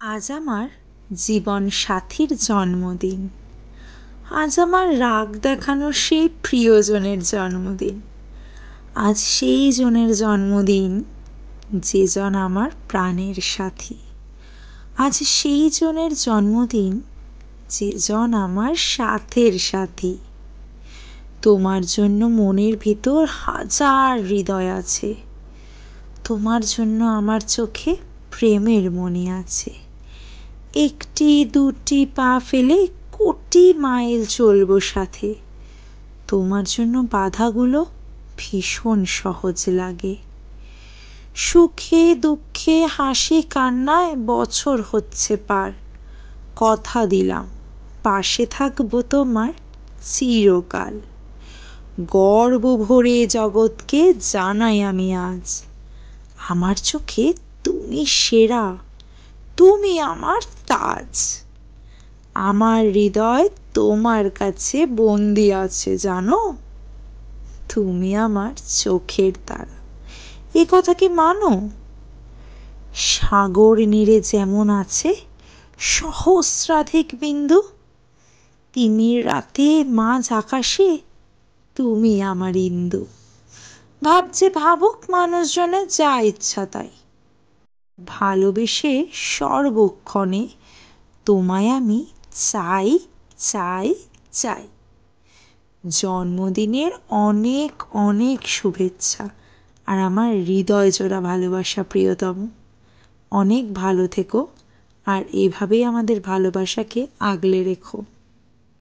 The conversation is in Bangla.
আজ আমার জীবন সাথীর জন্মদিন। আজ আমার রাগ দেখানোর সেই প্রিয়জনের জন্মদিন। আজ সেই জনের জন্মদিন যে জন আমার প্রাণের সাথী। আজ সেই জনের জন্মদিন যে জন আমার সাথের সাথী। তোমার জন্য মনের ভিতর হাজার হৃদয় আছে। তোমার জন্য আমার চোখে প্রেমের মণি আছে। একটি দুটি পা ফেলে কোটি মাইল চলবো সাথে। তোমার জন্য বাধাগুলো ভীষণ সহজ লাগে। সুখে দুঃখে হাসি কান্নায় বছর হচ্ছে পার। কথা দিলাম পাশে থাকবো তোমার চিরকাল। গর্ব ভরে জগৎকে জানাই আমি আজ, আমার চোখে তুমি সেরা, তুমি আমার তাজ। আমার হৃদয় তোমার কাছে বন্দি আছে জানো, তুমি আমার চোখের তারা। এ কথা কি মানো? সাগর নীড়ে যেমন আছে সহস্রাধিক বিন্দু, তিমির রাতে মাঝ আকাশে তুমি আমার ইন্দু। ভাবছে ভাবুক মানুষজনে যা ইচ্ছা তাই, ভালোবেসে সর্বক্ষণে তোমায় আমি চাই চাই চাই। জন্মদিনের অনেক অনেক শুভেচ্ছা আর আমার হৃদয় জোড়া ভালোবাসা প্রিয়তম। অনেক ভালো থেকো আর এভাবেই আমাদের ভালোবাসাকে আগলে রেখো।